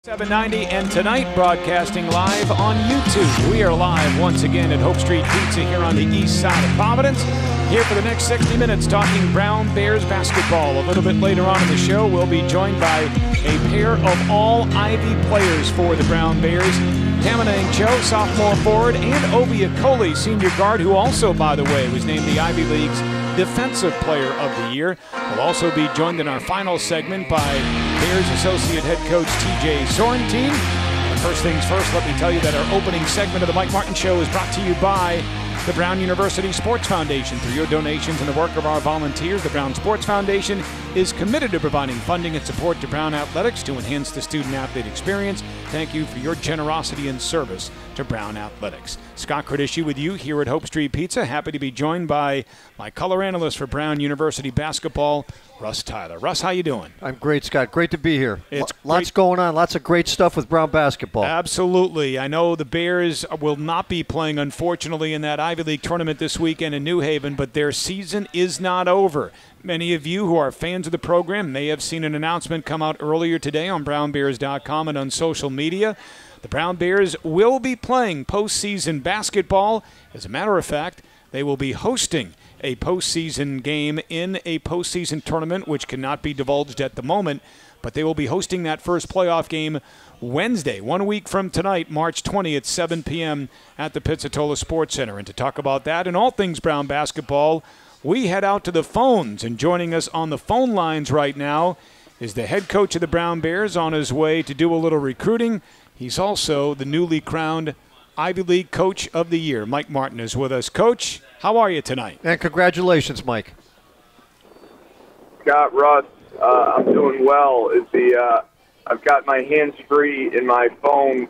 790, and tonight broadcasting live on YouTube. We are live once again at Hope Street Pizza here on the east side of Providence. Here for the next 60 minutes talking Brown Bears basketball. A little bit later on in the show, we'll be joined by a pair of all-Ivy players for the Brown Bears. Tamanang Cho, sophomore forward, and Obi Akoli, senior guard, who also, by the way, was named the Ivy League's Defensive Player of the Year. We'll also be joined in our final segment by Bears Associate Head Coach TJ Sorrentine. And first things first, let me tell you that our opening segment of the Mike Martin Show is brought to you by the Brown University Sports Foundation. Through your donations and the work of our volunteers, the Brown Sports Foundation is committed to providing funding and support to Brown Athletics to enhance the student-athlete experience. Thank you for your generosity and service to Brown Athletics. Scott Cardisci with you here at Hope Street Pizza. Happy to be joined by my color analyst for Brown University basketball, Russ Tyler. Russ, how you doing? I'm great, Scott. Great to be here. It's lots going on. Lots of great stuff with Brown basketball. Absolutely. I know the Bears will not be playing, unfortunately, in that Ivy League tournament this weekend in New Haven, but their season is not over. Many of you who are fans of the program may have seen an announcement come out earlier today on brownbears.com and on social media. The Brown Bears will be playing postseason basketball. As a matter of fact, they will be hosting a postseason game in a postseason tournament, which cannot be divulged at the moment, but they will be hosting that first playoff game Wednesday, 1 week from tonight, March 20th, 7 p.m. at the Pizzatola Sports Center. And to talk about that and all things Brown basketball, we head out to the phones, and joining us on the phone lines right now is the head coach of the Brown Bears on his way to do a little recruiting. He's also the newly crowned Ivy League Coach of the Year. Mike Martin is with us. Coach, how are you tonight? And congratulations, Mike. Scott, Russ, I'm doing well. I've got my hands-free in my phone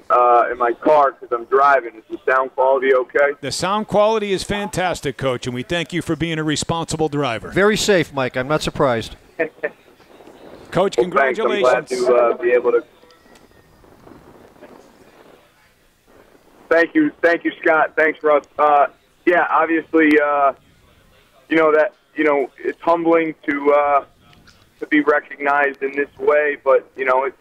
in my car because I'm driving. Is the sound quality okay? The sound quality is fantastic, Coach, and we thank you for being a responsible driver. Very safe, Mike. I'm not surprised. Coach, congratulations. Well, thanks. I'm glad to be able to. Thank you, Scott. Thanks, Russ. Yeah, obviously, it's humbling to be recognized in this way, but it's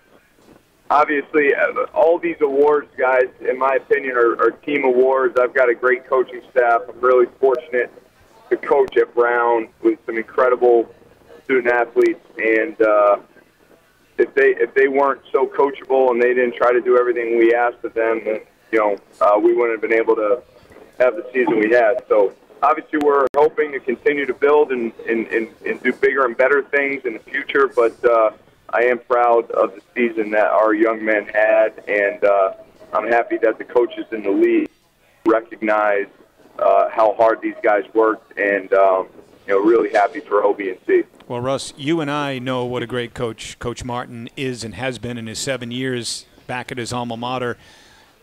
obviously all these awards, guys, in my opinion, are team awards. I've got a great coaching staff. I'm really fortunate to coach at Brown with some incredible student athletes, and if they weren't so coachable and they didn't try to do everything we asked of them, then we wouldn't have been able to have the season we had. So obviously we're hoping to continue to build and do bigger and better things in the future, but I am proud of the season that our young men had, and I'm happy that the coaches in the league recognize how hard these guys worked, and really happy for OB&C. Well, Russ, you and I know what a great coach Coach Martin is and has been in his 7 years back at his alma mater.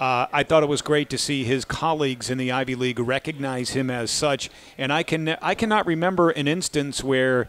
I thought it was great to see his colleagues in the Ivy League recognize him as such, and I cannot remember an instance where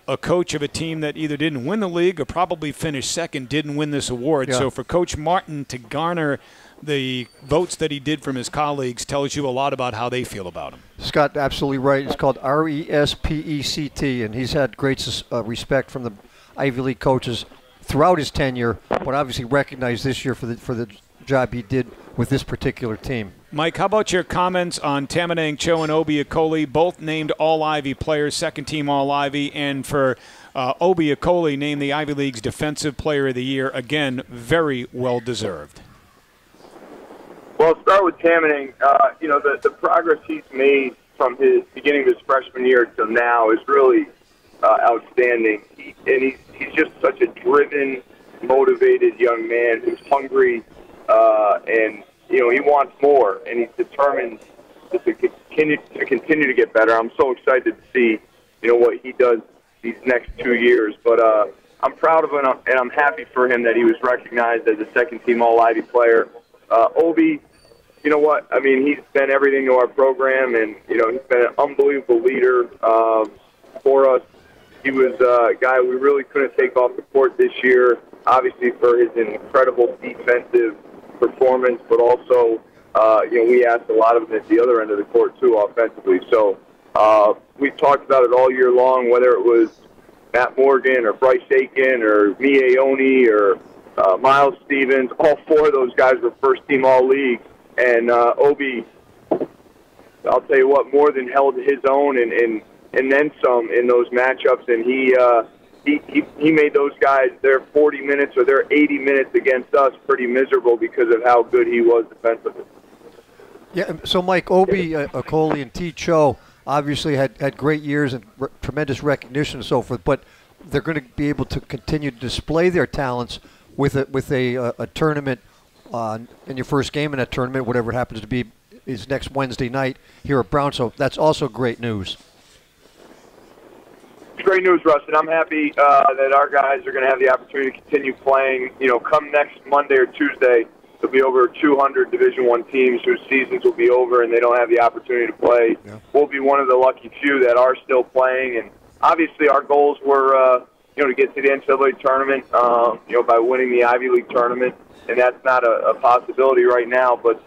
a coach of a team that either didn't win the league or probably finished second didn't win this award. Yeah. So for Coach Martin to garner the votes that he did from his colleagues tells you a lot about how they feel about him. Scott, absolutely right. It's called RESPECT, and he's had great respect from the Ivy League coaches throughout his tenure, but obviously recognized this year for the job he did with this particular team. Mike, how about your comments on Tamanang Cho and Obi Akoli, both named All-Ivy players, second-team All-Ivy, and for Obi Akoli named the Ivy League's Defensive Player of the Year. Again, very well-deserved. Well, I'll start with Tamanang. The progress he's made from his beginning of his freshman year to now is really outstanding. He's just such a driven, motivated young man who's hungry, and he wants more, and he's determined to continue to get better. I'm so excited to see what he does these next 2 years. But I'm proud of him, and I'm happy for him that he was recognized as a second-team All-Ivy player. Obi, you know what? I mean, he's been everything to our program, and he's been an unbelievable leader for us. He was a guy we really couldn't take off the court this year, obviously for his incredible defensive performance, but also, we asked a lot of him at the other end of the court, too, offensively. So we talked about it all year long, whether it was Matt Morgan or Bryce Aiken or Mie Aoni or Miles Stevens. All four of those guys were first-team All-League. And Obi, I'll tell you what, more than held his own and then some in those matchups. And he made those guys, their 40 minutes or their 80 minutes against us pretty miserable because of how good he was defensively. Yeah, so Mike, Obi, Okoli, and T. Cho obviously had great years and tremendous recognition and so forth, but they're going to be able to continue to display their talents with a tournament in your first game in that tournament, whatever it happens to be, is next Wednesday night here at Brown. So that's also great news. It's great news, Russ, and I'm happy that our guys are going to have the opportunity to continue playing. You know, come next Monday or Tuesday, there'll be over 200 Division I teams whose seasons will be over and they don't have the opportunity to play. Yeah. We'll be one of the lucky few that are still playing, and obviously our goals were, to get to the NCAA tournament, by winning the Ivy League tournament, and that's not a possibility right now. But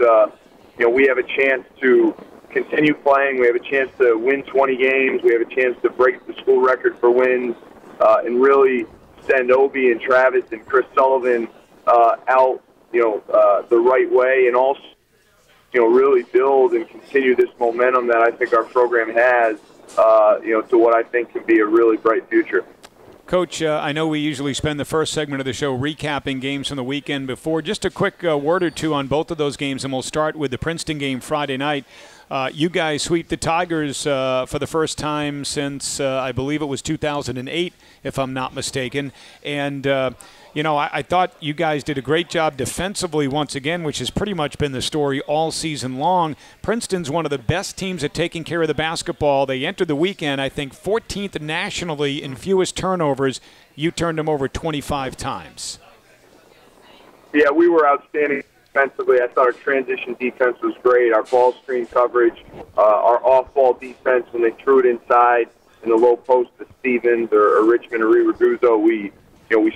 we have a chance to continue playing. We have a chance to win 20 games. We have a chance to break the school record for wins, and really send Obi and Travis and Chris Sullivan out, the right way, and also, really build and continue this momentum that I think our program has, to what I think can be a really bright future. Coach, I know we usually spend the first segment of the show recapping games from the weekend before. Just a quick word or two on both of those games, and we'll start with the Princeton game Friday night. You guys sweep the Tigers for the first time since, I believe it was 2008, if I'm not mistaken. And, I thought you guys did a great job defensively once again, which has pretty much been the story all season long. Princeton's one of the best teams at taking care of the basketball. They entered the weekend, I think, 14th nationally in fewest turnovers. You turned them over 25 times. Yeah, we were outstanding defensively. I thought our transition defense was great. Our ball screen coverage, our off-ball defense when they threw it inside in the low post to Stevens or Richmond or Ruguzzo, we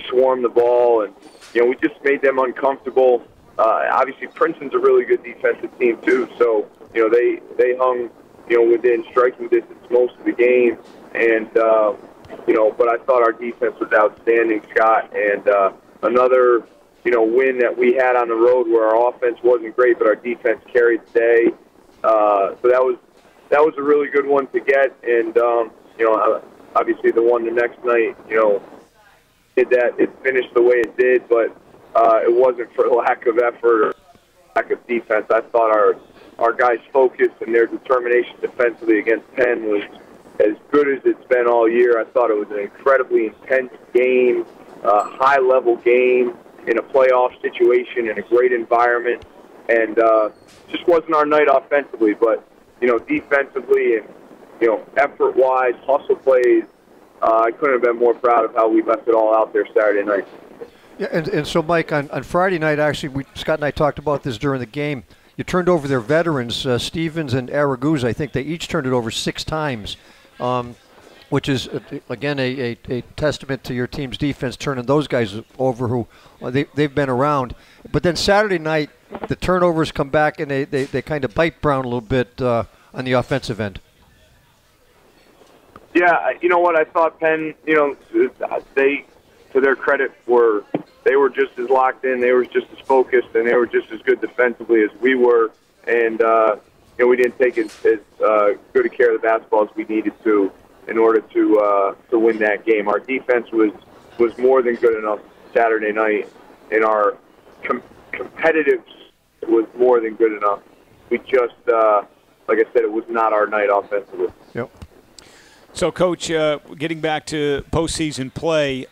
swarmed the ball, and we just made them uncomfortable. Obviously, Princeton's a really good defensive team too, so they hung within striking distance most of the game, and but I thought our defense was outstanding, Scott. And another win that we had on the road where our offense wasn't great, but our defense carried the day. So that was a really good one to get, and obviously the one the next night, it finished the way it did, but it wasn't for lack of effort or lack of defense. I thought our guys' focus and their determination defensively against Penn was as good as it's been all year. I thought it was an incredibly intense game, high-level game in a playoff situation in a great environment, and just wasn't our night offensively, but defensively and effort-wise, hustle plays. I couldn't have been more proud of how we left it all out there Saturday night. Yeah, and so, Mike, on Friday night, actually, Scott and I talked about this during the game. You turned over their veterans, Stevens and Araguz. I think they each turned it over 6 times, which is, again, a testament to your team's defense, turning those guys over who they've been around. But then Saturday night, the turnovers come back, and they kind of bite Brown a little bit on the offensive end. Yeah, you know what? I thought Penn, they, to their credit, they were just as locked in, they were just as focused, and they were just as good defensively as we were. And we didn't take as good a care of the basketball as we needed to in order to win that game. Our defense was more than good enough Saturday night, and our competitive was more than good enough. We just, like I said, it was not our night offensively. Yep. So, Coach, getting back to postseason play,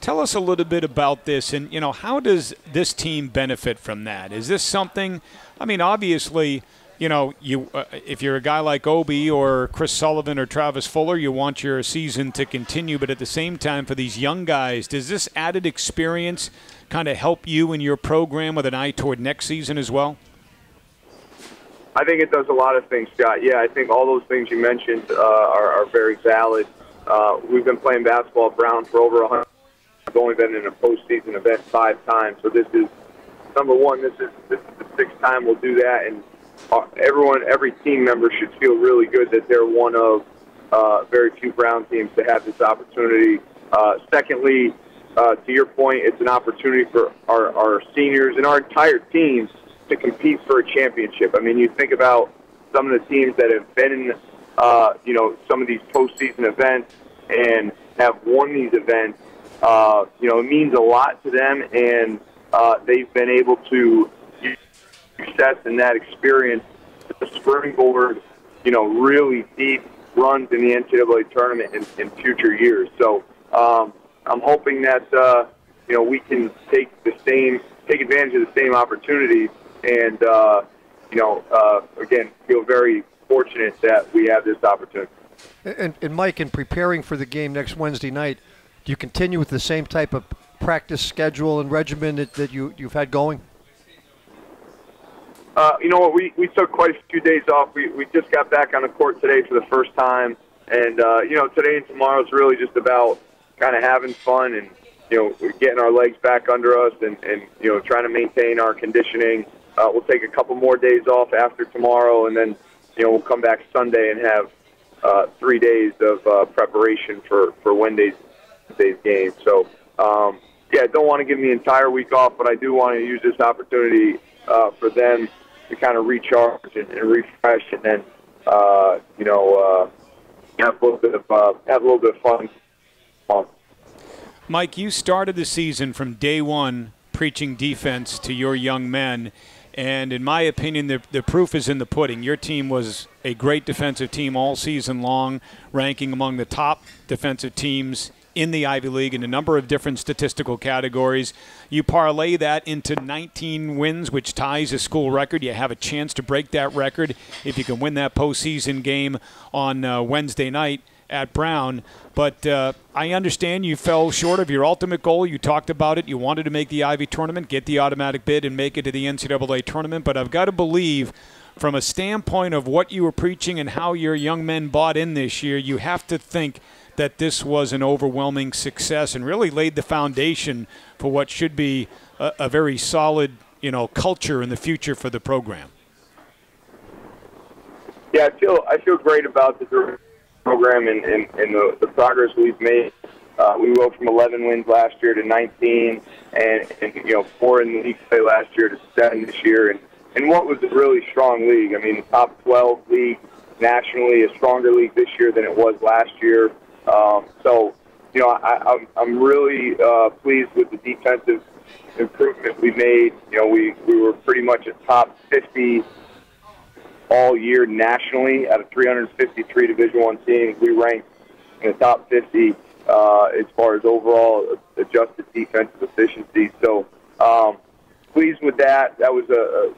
tell us a little bit about this, and how does this team benefit from that? Is this something? I mean, obviously, if you're a guy like Obi or Chris Sullivan or Travis Fuller, you want your season to continue. But at the same time, for these young guys, does this added experience kind of help you in your program with an eye toward next season as well? I think it does a lot of things, Scott. Yeah, I think all those things you mentioned are very valid. We've been playing basketball at Brown for over 100. I've only been in a postseason event 5 times. So this is, number one, this is the 6th time we'll do that. And every team member should feel really good that they're one of very few Brown teams to have this opportunity. Secondly, to your point, it's an opportunity for our seniors and our entire teams to compete for a championship. I mean, you think about some of the teams that have been in, some of these postseason events and have won these events. It means a lot to them, and they've been able to use success in that experience to springboard, really deep runs in the NCAA tournament in future years. So I'm hoping that we can take advantage of the same opportunities, and again, feel very fortunate that we have this opportunity. And Mike, in preparing for the game next Wednesday night, do you continue with the same type of practice schedule and regimen that you've had going? We took quite a few days off. We just got back on the court today for the first time, and today and tomorrow is really just about kind of having fun and getting our legs back under us and trying to maintain our conditioning. We'll take a couple more days off after tomorrow, and then we'll come back Sunday and have 3 days of preparation for Wednesday's game. So I don't want to give them the entire week off, but I do want to use this opportunity for them to kind of recharge and refresh, and then have a little bit of fun. Mike, you started the season from day one preaching defense to your young men, and in my opinion, the proof is in the pudding. Your team was a great defensive team all season long, ranking among the top defensive teams in the Ivy League in a number of different statistical categories. You parlay that into 19 wins, which ties a school record. You have a chance to break that record if you can win that postseason game on Wednesday night at Brown. But I understand you fell short of your ultimate goal. You talked about it. You wanted to make the Ivy tournament, get the automatic bid, and make it to the NCAA tournament. But I've got to believe, from a standpoint of what you were preaching and how your young men bought in this year, you have to think that this was an overwhelming success and really laid the foundation for what should be a very solid, culture in the future for the program. Yeah, I feel great about the program and the progress we've made. We went from 11 wins last year to 19, and 4 in the league play last year to 7 this year, and what was a really strong league. I mean, the top 12 league nationally, a stronger league this year than it was last year. I'm really pleased with the defensive improvement we made. We were pretty much a top 50 all year nationally out of 353 Division I teams. We ranked in the top 50 as far as overall adjusted defensive efficiency. So pleased with that. That was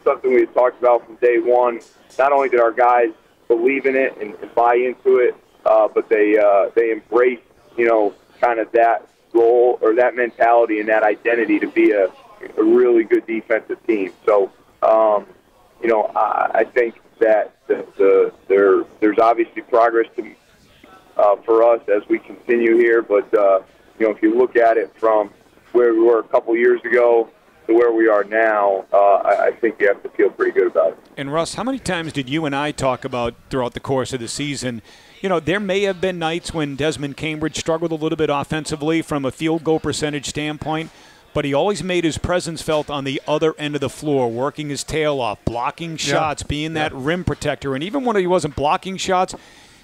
something we had talked about from day one. Not only did our guys believe in it and buy into it, but they embrace, kind of that role or that mentality and that identity to be a really good defensive team. So, I think that there's obviously progress for us as we continue here. But, if you look at it from where we were a couple years ago to where we are now, I think you have to feel pretty good about it. And, Russ, how many times did you and I talk about throughout the course of the season, there may have been nights when Desmond Cambridge struggled a little bit offensively from a field goal percentage standpoint, but he always made his presence felt on the other end of the floor, working his tail off, blocking shots, being that rim protector. And even when he wasn't blocking shots,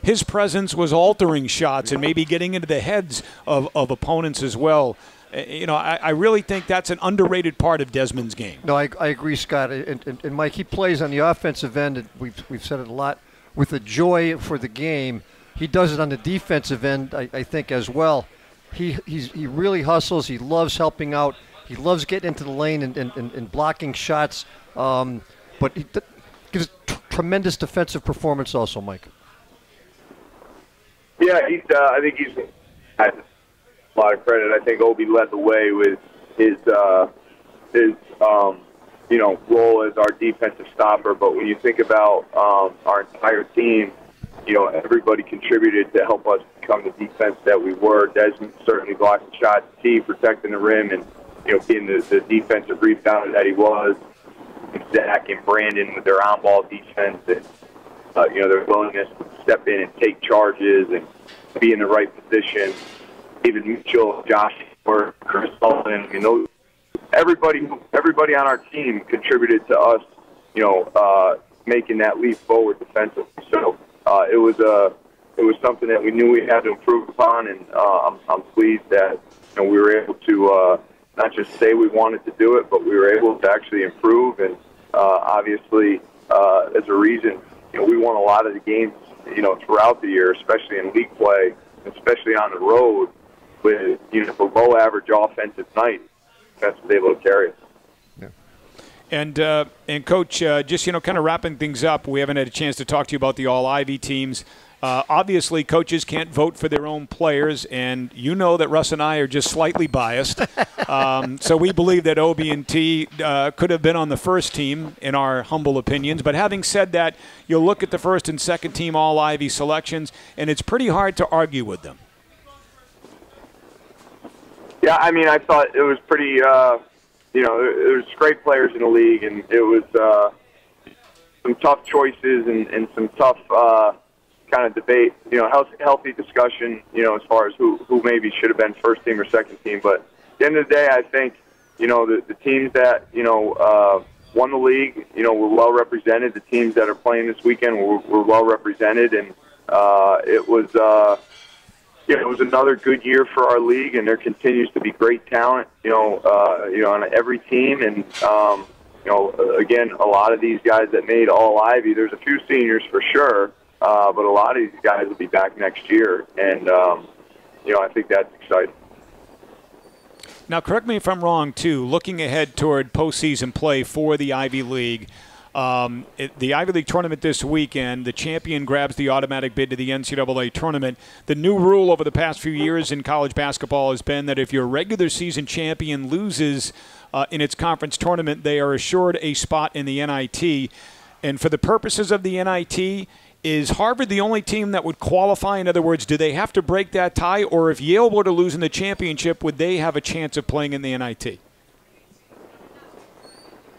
his presence was altering shots and maybe getting into the heads of opponents as well. I really think that's an underrated part of Desmond's game. No, I agree, Scott. And Mike, he plays on the offensive end, and we've said it a lot, with a joy for the game. He does it on the defensive end, I think, as well. He really hustles. He loves helping out. He loves getting into the lane and blocking shots. But he gives tremendous defensive performance also, Mike. Yeah, I think he's had a lot of credit. I think Obi led the way with his role as our defensive stopper. But when you think about our entire team, everybody contributed to help us become the defense that we were. Desmond certainly blocked the shots, protecting the rim, and being the defensive rebounder that he was. And Zach and Brandon with their on-ball defense, and their willingness to step in and take charges and be in the right position. David Mitchell, Josh Chris Sullivan. You know, everybody on our team contributed to us, making that leap forward defensively. So it was something that we knew we had to improve upon, and I'm pleased that we were able to not just say we wanted to do it, but we were able to actually improve. And obviously, as a reason, we won a lot of the games, throughout the year, especially in league play, especially on the road with below average offensive night. That's what they able to carry us. And Coach, just kind of wrapping things up, we haven't had a chance to talk to you about the All-Ivy teams. Obviously, coaches can't vote for their own players, and you know that Russ and I are just slightly biased. So we believe that OB&T could have been on the first team, in our humble opinions. But having said that, you'll look at the first and second team All-Ivy selections, and it's pretty hard to argue with them. Yeah, I mean, I thought it was pretty, there's great players in the league, and it was some tough choices and some tough kind of debate, healthy discussion, as far as who maybe should have been first team or second team. But at the end of the day, I think, the teams that, won the league, were well represented. The teams that are playing this weekend were well represented, and it was another good year for our league, and there continues to be great talent, on every team. And, again, a lot of these guys that made All-Ivy, there's a few seniors for sure, but a lot of these guys will be back next year. And, I think that's exciting. Now, correct me if I'm wrong, too, looking ahead toward postseason play for the Ivy League, the Ivy League tournament this weekend, the champion grabs the automatic bid to the NCAA tournament. The new rule over the past few years in college basketball has been that if your regular season champion loses in its conference tournament, they are assured a spot in the NIT. And for the purposes of the NIT, is Harvard the only team that would qualify? In other words, do they have to break that tie? Or if Yale were to lose in the championship, would they have a chance of playing in the NIT?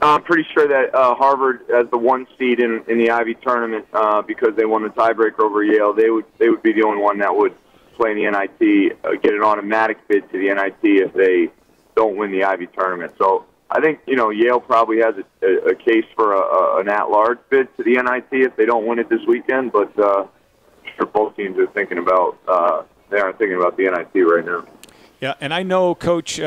I'm pretty sure that Harvard, as the one seed in the Ivy tournament, because they won the tiebreaker over Yale, they would be the only one that would play in the NIT, get an automatic bid to the NIT if they don't win the Ivy tournament. So I think Yale probably has a case for an at-large bid to the NIT if they don't win it this weekend. But I'm sure both teams are thinking about the NIT right now. Yeah, and I know, Coach.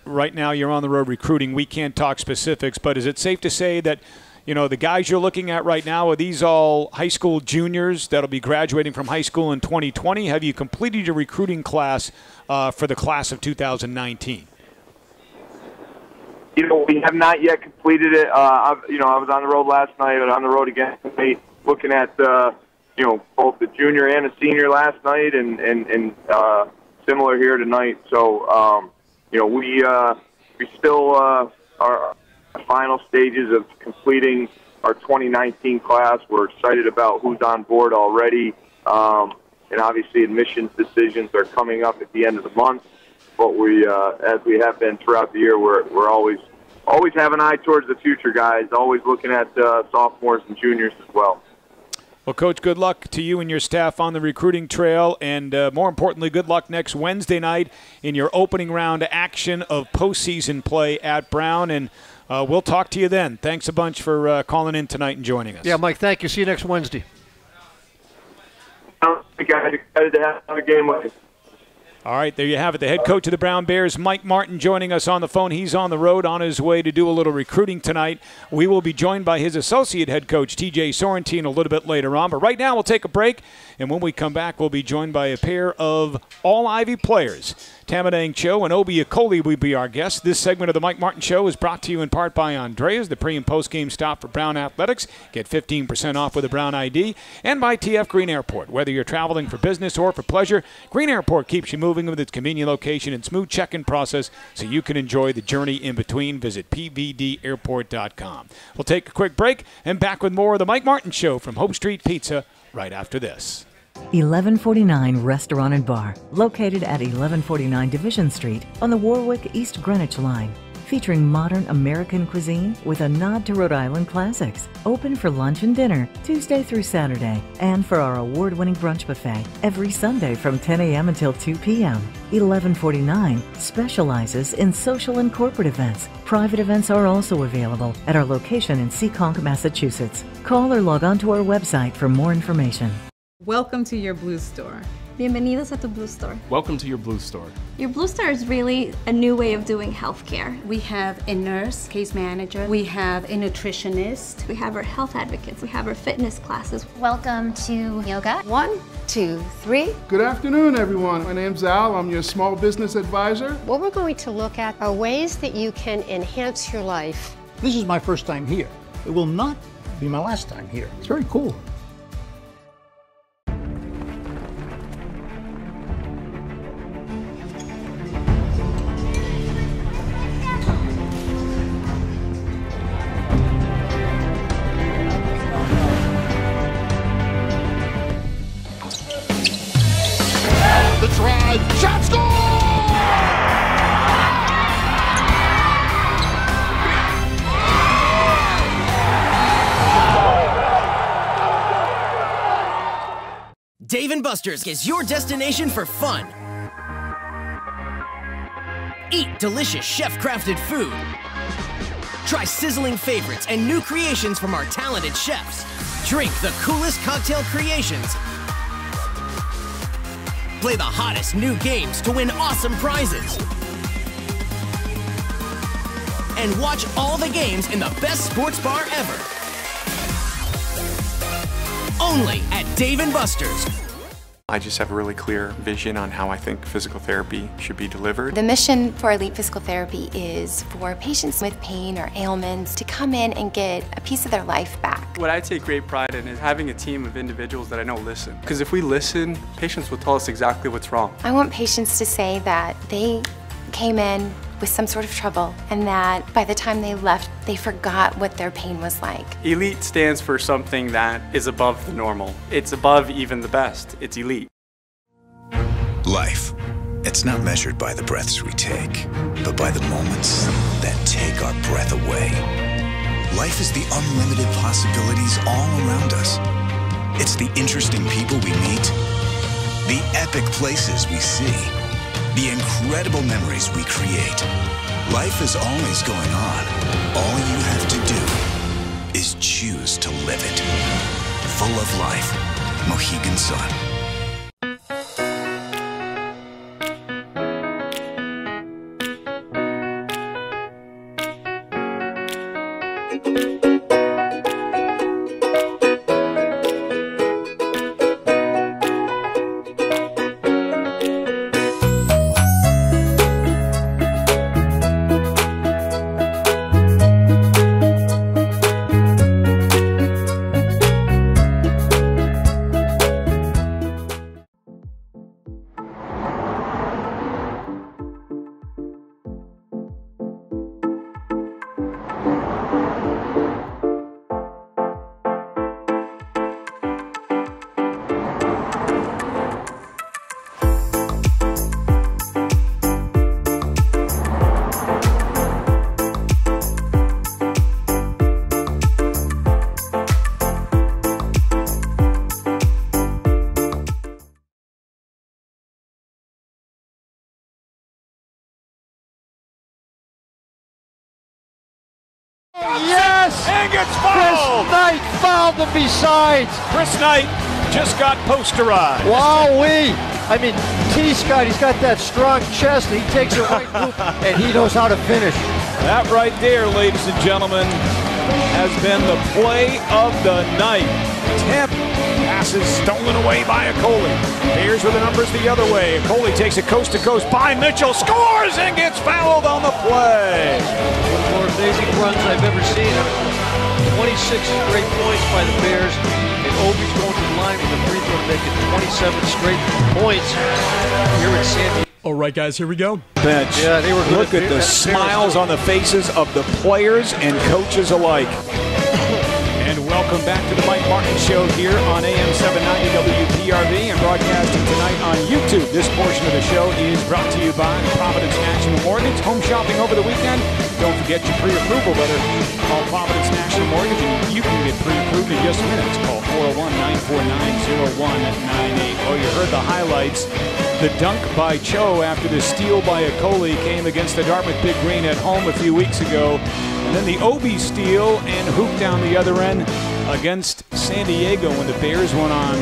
Right now you're on the road recruiting. We can't talk specifics, but is it safe to say that, the guys you're looking at right now, are these all high school juniors that'll be graduating from high school in 2020? Have you completed your recruiting class for the class of 2019? We have not yet completed it. I was on the road last night and on the road again tonight, looking at, both the junior and the senior last night and similar here tonight. So, we still are final stages of completing our 2019 class. We're excited about who's on board already, and obviously admissions decisions are coming up at the end of the month. But we, as we have been throughout the year, we're always have an eye towards the future, guys. Always looking at sophomores and juniors as well. Well, Coach, good luck to you and your staff on the recruiting trail, and more importantly, good luck next Wednesday night in your opening round action of postseason play at Brown, and we'll talk to you then. Thanks a bunch for calling in tonight and joining us. Yeah, Mike, thank you. See you next Wednesday. Guys, excited to have another game with you. All right, there you have it. The head coach of the Brown Bears, Mike Martin, joining us on the phone. He's on the road on his way to do a little recruiting tonight. We will be joined by his associate head coach, TJ Sorrentine, a little bit later on. But right now we'll take a break, and when we come back, we'll be joined by a pair of All-Ivy players. Tamadang Cho and Obi Akoli will be our guests. This segment of the Mike Martin Show is brought to you in part by Andreas, the pre- and post-game stop for Brown Athletics. Get 15% off with a Brown ID. And by TF Green Airport. Whether you're traveling for business or for pleasure, Green Airport keeps you moving with its convenient location and smooth check-in process so you can enjoy the journey in between. Visit pvdairport.com. We'll take a quick break and back with more of the Mike Martin Show from Hope Street Pizza right after this. 1149 Restaurant and Bar, located at 1149 Division Street on the Warwick East Greenwich Line. featuring modern American cuisine with a nod to Rhode Island classics. Open for lunch and dinner Tuesday through Saturday, and for our award-winning brunch buffet every Sunday from 10 a.m. until 2 p.m. 1149 specializes in social and corporate events. Private events are also available at our location in Seekonk, Massachusetts. Call or log on to our website for more information. Welcome to your Blue Store. Bienvenidos a tu Blue Store. Welcome to your Blue Store. Your Blue Store is really a new way of doing healthcare. We have a nurse, case manager. We have a nutritionist. We have our health advocates. We have our fitness classes. Welcome to yoga. 1, 2, 3. Good afternoon, everyone. My name's Al. I'm your small business advisor. What we're going to look at are ways that you can enhance your life. This is my first time here. It will not be my last time here. It's very cool. The drive, shot, score! Dave & Buster's is your destination for fun. Eat delicious chef-crafted food. Try sizzling favorites and new creations from our talented chefs. Drink the coolest cocktail creations. Play the hottest new games to win awesome prizes. And watch all the games in the best sports bar ever. Only at Dave & Buster's. I just have a really clear vision on how I think physical therapy should be delivered. The mission for Elite Physical Therapy is for patients with pain or ailments to come in and get a piece of their life back. What I take great pride in is having a team of individuals that I know listen. Because if we listen, patients will tell us exactly what's wrong. I want patients to say that they came in with some sort of trouble and that by the time they left, they forgot what their pain was like. Elite stands for something that is above the normal. It's above even the best. It's elite. Life. It's not measured by the breaths we take, but by the moments that take our breath away. Life is the unlimited possibilities all around us. It's the interesting people we meet, the epic places we see, the incredible memories we create. Life is always going on. All you have to do is choose to live it. Full of life. Mohegan Sun. Yes! And gets fouled! Chris Knight fouled him besides. Chris Knight just got posterized. Wowee! I mean, T-Scott, he's got that strong chest. He takes it right loop, and he knows how to finish. That right there, ladies and gentlemen, has been the play of the night. 10 passes stolen away by Okoli. Bears with the numbers the other way. Okoli takes it coast to coast by Mitchell, scores and gets fouled on the play. One of the more amazing runs I've ever seen. 26 straight points by the Bears, and Obi's going to the line with a free throw to make it 27 straight points here at San Diego. All right, guys, here we go. Bench. Yeah, they were good. Look at the smiles on the faces of the players and coaches alike. And welcome back to the Mike Martin Show here on AM 790 WPRV and broadcasting tonight on YouTube. This portion of the show is brought to you by Providence National Mortgage. Home shopping over the weekend? Don't forget your pre-approval letter. Call Providence National Mortgage and you can get pre-approved in just minutes. Call 401-949-0198. Oh, you heard the highlights. The dunk by Cho after the steal by Okoli came against the Dartmouth Big Green at home a few weeks ago. And then the Obi steal and hoop down the other end against San Diego when the Bears went on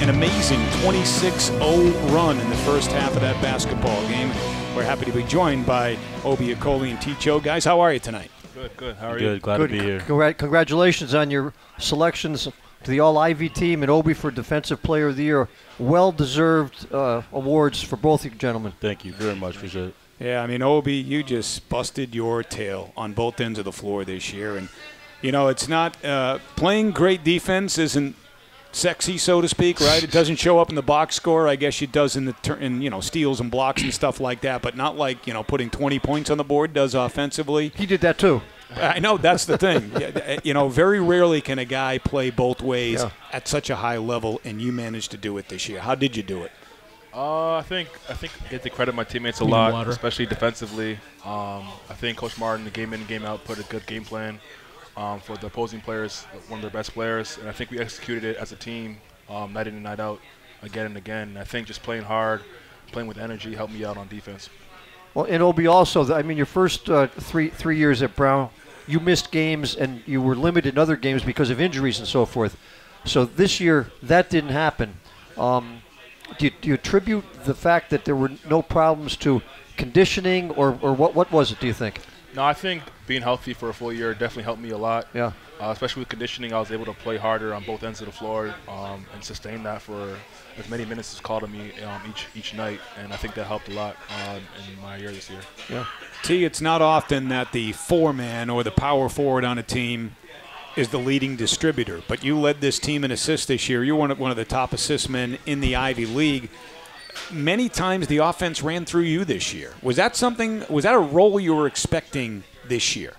an amazing 26-0 run in the first half of that basketball game. We're happy to be joined by Obi Okoli and T. Cho. Guys, how are you tonight? Good. How are you? Good. Glad to be here. Congratulations on your selections to the All-Ivy team and Obi for Defensive Player of the Year. Well-deserved awards for both of you gentlemen. Thank you very much. Appreciate it. Yeah, I mean, Obi, you just busted your tail on both ends of the floor this year. And, you know, it's not playing great defense isn't sexy, so to speak, right? It doesn't show up in the box score. I guess it does in steals and blocks and stuff like that, but not like, putting 20 points on the board does offensively. He did that too. I know, that's the thing. Very rarely can a guy play both ways at such a high level, and you managed to do it this year. How did you do it? I think I get to credit my teammates a lot, especially defensively. I think Coach Martin, the game in and game out, put a good game plan for the opposing players, one of their best players, and I think we executed it as a team night in and night out, again and again. And I think just playing hard, playing with energy helped me out on defense. Well, and Obi also, your first three years at Brown, you missed games and you were limited in other games because of injuries and so forth. So this year, that didn't happen. Do you attribute the fact that there were no problems to conditioning, or what was it, do you think? No, I think being healthy for a full year definitely helped me a lot. Yeah. Especially with conditioning, I was able to play harder on both ends of the floor and sustain that for as many minutes as called on me each night, and I think that helped a lot in my year this year. Yeah. T, it's not often that the four-man or the power forward on a team is the leading distributor, but you led this team in assists this year. You're one of the top assist men in the Ivy League. Many times the offense ran through you this year. Was that a role you were expecting this year?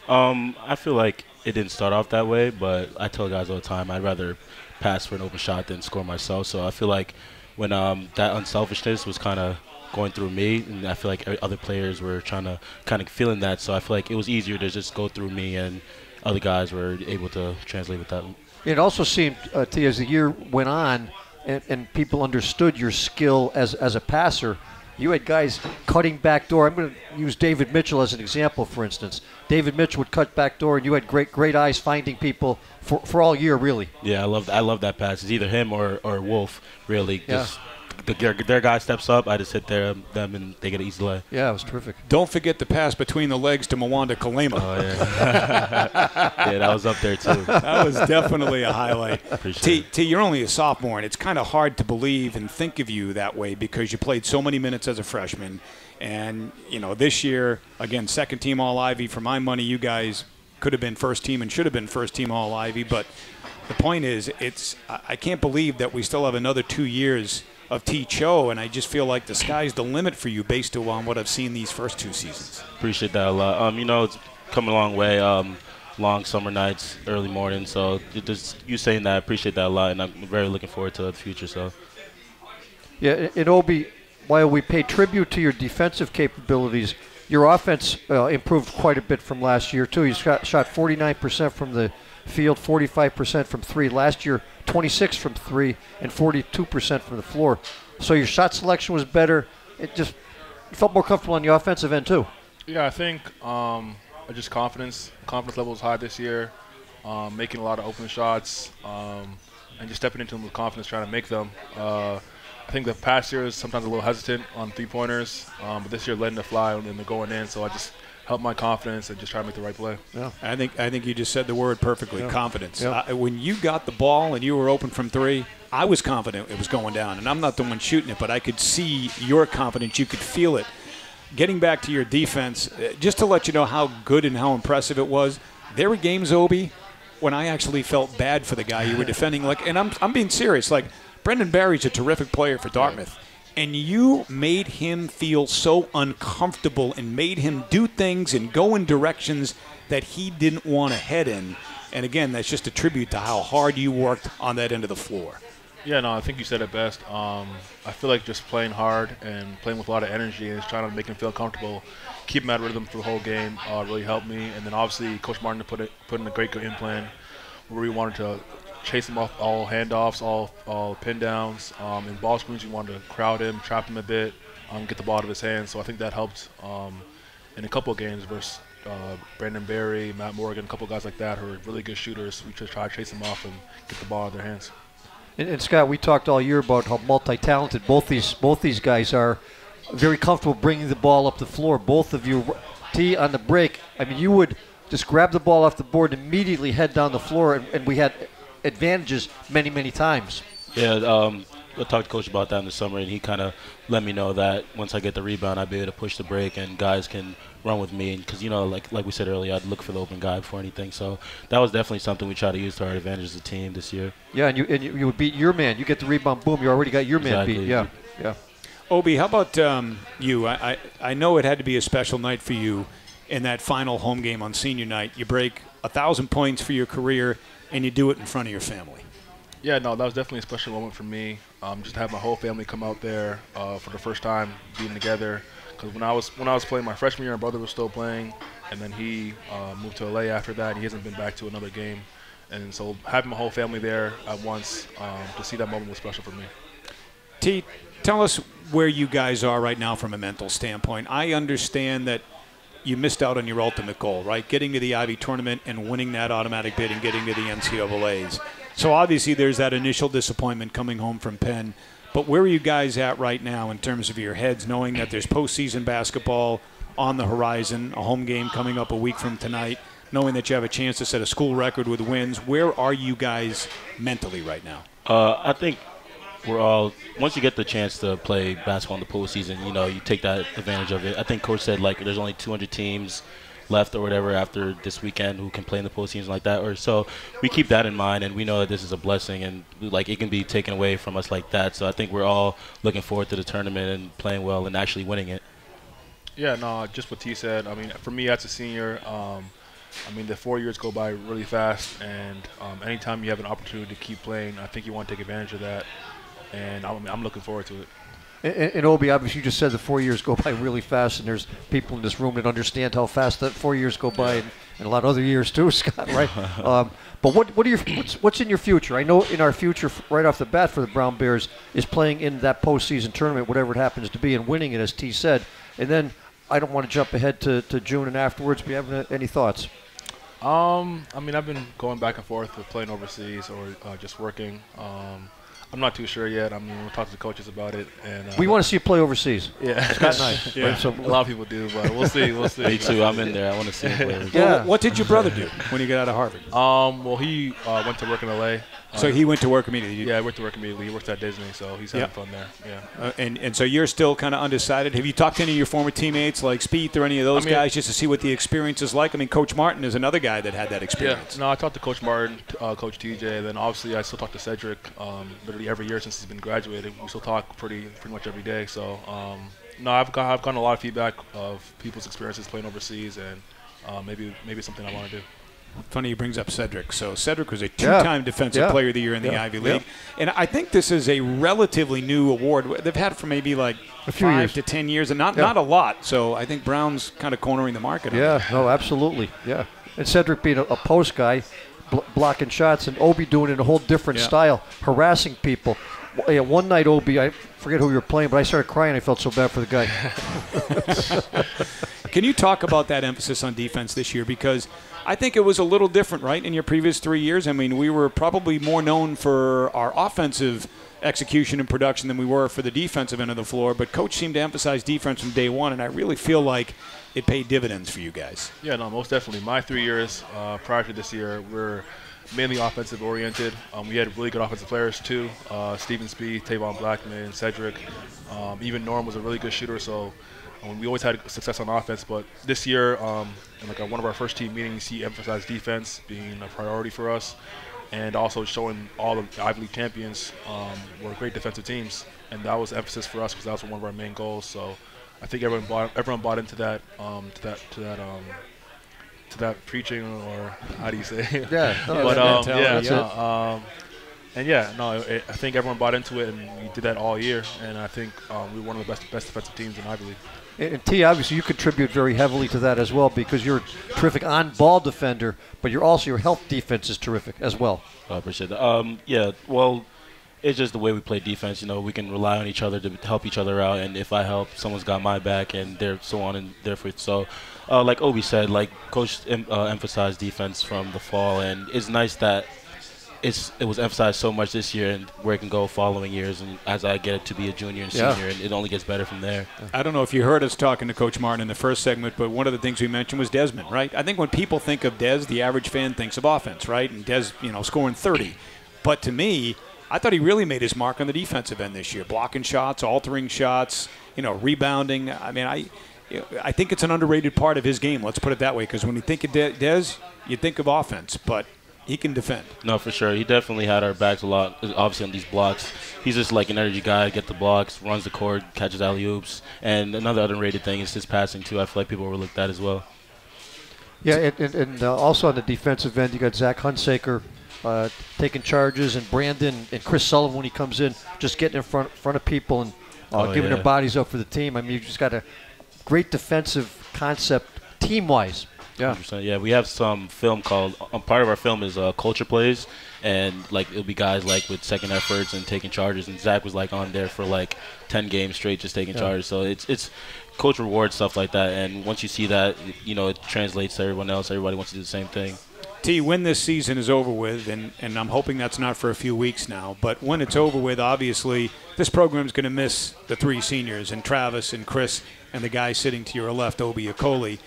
I feel like it didn't start off that way, but I tell guys all the time I'd rather pass for an open shot than score myself. So I feel like when that unselfishness was kind of going through me, and I feel like other players were trying to kind of feeling that, so I feel like it was easier to just go through me, and other guys were able to translate with that. It also seemed, T, as the year went on and people understood your skill as a passer, you had guys cutting back door. I'm going to use David Mitchell as an example, for instance. David Mitchell would cut back door, and you had great eyes finding people for all year, really. Yeah, I love that pass. It's either him or Wolf, really. Just their guy steps up, I just hit them, and they get an easy lay. Yeah, it was terrific. Don't forget the pass between the legs to Mwanda Kalema. Oh, yeah. Yeah, that was up there, too. That was definitely a highlight. Appreciate it. T, you're only a sophomore, and it's kind of hard to believe and think of you that way because you played so many minutes as a freshman. And, this year, again, second team All-Ivy. For my money, you guys could have been first team and should have been first team All-Ivy. But the point is, I can't believe that we still have another 2 years of T. Cho, and I just feel like the sky's the limit for you based on what I've seen these first two seasons. Appreciate that a lot. It's come a long way. Long summer nights, early morning. So just you saying that, I appreciate that a lot, and I'm very looking forward to the future. So. Yeah, and Obi, while we pay tribute to your defensive capabilities, your offense improved quite a bit from last year too. You shot 49% from the field, 45% from three. Last year, 26 from three and 42% from the floor. So your shot selection was better. You felt more comfortable on the offensive end too. Yeah, I think just confidence level was high this year. Making a lot of open shots and just stepping into them with confidence, trying to make them. I think the past year is sometimes a little hesitant on three-pointers, but this year letting it fly and they're going in. So I just help my confidence and just try to make the right play. Yeah, I think you just said the word perfectly, confidence. Yeah. When you got the ball and you were open from three, I was confident it was going down. And I'm not the one shooting it, but I could see your confidence. You could feel it. Getting back to your defense, just to let you know how good and how impressive it was, there were games, Obi, when I actually felt bad for the guy you were defending. And I'm being serious. Like, Brendan Barry's a terrific player for Dartmouth. And you made him feel so uncomfortable and made him do things and go in directions that he didn't want to head in. And again, that's just a tribute to how hard you worked on that end of the floor. Yeah, no, I think you said it best. I feel like just playing hard and playing with a lot of energy and just trying to make him feel comfortable, keep him at rhythm for the whole game really helped me. And then obviously Coach Martin put in a great game plan where we wanted to chase him off all handoffs, all pin downs. In ball screens, we wanted to crowd him, trap him a bit, get the ball out of his hands. So I think that helped in a couple of games versus Brandon Berry, Matt Morgan, a couple of guys like that who are really good shooters. We just try to chase them off and get the ball out of their hands. And Scott, we talked all year about how multi-talented both these guys are. Very comfortable bringing the ball up the floor. Both of you, T on the break. I mean, you would just grab the ball off the board and immediately head down the floor, and we had advantages many, many times. Yeah, I talked to Coach about that in the summer, and he kind of let me know that once I get the rebound, I'd be able to push the break, and guys can run with me. Because, you know, like we said earlier, I'd look for the open guy before anything. So that was definitely something we try to use to our advantage as a team this year. Yeah, and you would beat your man. You get the rebound, boom, you already got your man beat. Yeah, yeah. Obi, how about you? I know it had to be a special night for you in that final home game on senior night. You break 1,000 points for your career, and you do it in front of your family. Yeah, no, that was definitely a special moment for me. Just to have my whole family come out there for the first time being together. Because when I was playing my freshman year, my brother was still playing, and then he moved to LA after that. And he hasn't been back to another game, and so having my whole family there at once to see that moment was special for me. T, tell us where you guys are right now from a mental standpoint. I understand that you missed out on your ultimate goal, right? Getting to the Ivy tournament and winning that automatic bid and getting to the NCAAs. So obviously there's that initial disappointment coming home from Penn. But where are you guys at right now in terms of your heads, knowing that there's postseason basketball on the horizon, a home game coming up a week from tonight, knowing that you have a chance to set a school record with wins? Where are you guys mentally right now? I think we're all, once you get the chance to play basketball in the postseason, you know, you take that advantage of it. I think Coach said, like, there's only 200 teams left or whatever after this weekend who can play in the postseason like that. Or so we keep that in mind, and we know that this is a blessing, and like it can be taken away from us like that. So I think we're all looking forward to the tournament and playing well and actually winning it. Yeah, no, just what T said. I mean, for me as a senior, I mean, the 4 years go by really fast, and anytime you have an opportunity to keep playing, I think you want to take advantage of that, and I'm looking forward to it. And Obi, obviously, you just said the 4 years go by really fast, and there's people in this room that understand how fast that 4 years go by, and a lot of other years too, Scott. Right? But what's in your future? I know in our future, right off the bat, for the Brown Bears is playing in that postseason tournament, whatever it happens to be, and winning it, as T said. And then I don't want to jump ahead to June and afterwards. Do you have any thoughts? I mean, I've been going back and forth with playing overseas or just working. I'm not too sure yet. I mean, we'll talk to the coaches about it. And we want to see you play overseas. Yeah, Scott and I. Yeah. Right? So a lot of people do, but we'll see. We'll see. Me too. I'm in there. I want to see him play. Yeah. Well, what did your brother do when he got out of Harvard? Well, he went to work in LA. So he went to work immediately. Yeah, he went to work immediately. He worked at Disney, so he's having fun there. Yeah. And so you're still kind of undecided. Have you talked to any of your former teammates, like Spieth or any of those guys, just to see what the experience is like? I mean, Coach Martin is another guy that had that experience. Yeah. No, I talked to Coach Martin, Coach TJ, and then obviously I still talk to Cedric literally every year since he's been graduated. We still talk pretty much every day. So no, I've gotten a lot of feedback of people's experiences playing overseas, and maybe something I want to do. Funny he brings up Cedric. So Cedric was a two-time Defensive Player of the Year in the Ivy League. And I think this is a relatively new award. They've had it for maybe like a few 5 to 10 years, and not a lot. So I think Brown's kind of cornering the market. Yeah, no, absolutely. Yeah. And Cedric being a post guy, blocking shots, and Obi doing it in a whole different style, harassing people. Yeah, one night, Obi, I forget who you were playing, but I started crying. I felt so bad for the guy. Can you talk about that emphasis on defense this year? Because I think it was a little different, right, in your previous 3 years. I mean, we were probably more known for our offensive execution and production than we were for the defensive end of the floor. But Coach seemed to emphasize defense from day one, and I really feel like it paid dividends for you guys. Yeah, no, most definitely. My 3 years prior to this year were mainly offensive oriented. We had really good offensive players too. Stephen Spieth, Tavon Blackman, Cedric. Even Norm was a really good shooter. So we always had success on offense. But this year, in like one of our first team meetings, he emphasized defense being a priority for us, and also showing all the Ivy League champions were great defensive teams. And that was emphasis for us because that was one of our main goals. So I think everyone bought into that to that preaching, or how do you say it? Yeah. But I think everyone bought into it, and we did that all year. And I think we were one of the best defensive teams in Ivy League. And T, obviously you contribute very heavily to that as well because you're a terrific on-ball defender, but your health defense is terrific as well. I appreciate that. Well, it's just the way we play defense. You know, we can rely on each other to help each other out, and if I help, someone's got my back, and they're so on and therefore. So, like Obi said, like Coach emphasized defense from the fall, and it's nice that it was emphasized so much this year, and where it can go following years, and as I get to be a junior and senior, and it only gets better from there. I don't know if you heard us talking to Coach Martin in the first segment, but one of the things we mentioned was Desmond, right? I think when people think of Des, the average fan thinks of offense, right? And Des, scoring 30. But to me, I thought he really made his mark on the defensive end this year, blocking shots, altering shots, rebounding. I mean, I think it's an underrated part of his game. Let's put it that way, because when you think of Des, you think of offense, but he can defend. No, for sure. He definitely had our backs a lot, obviously, on these blocks. He's just like an energy guy, get the blocks, runs the court, catches alley-oops. And another underrated thing is his passing, too. I feel like people overlook that as well. Yeah, and also on the defensive end, you got Zach Hunsaker taking charges, and Brandon and Chris Sullivan when he comes in, just getting in front of people and giving their bodies up for the team. I mean, you just got a great defensive concept team-wise. Yeah. 100%. Yeah, we have some film called part of our film is culture plays, and like it'll be guys like with second efforts and taking charges, and Zach was like on there for like 10 games straight just taking charges. So it's coach rewards stuff like that, and once you see that, it translates to everyone else. Everybody wants to do the same thing. T, when this season is over with, and I'm hoping that's not for a few weeks now, but when it's over with, obviously this program's going to miss the three seniors and Travis and Chris and the guy sitting to your left, Obi Akoli.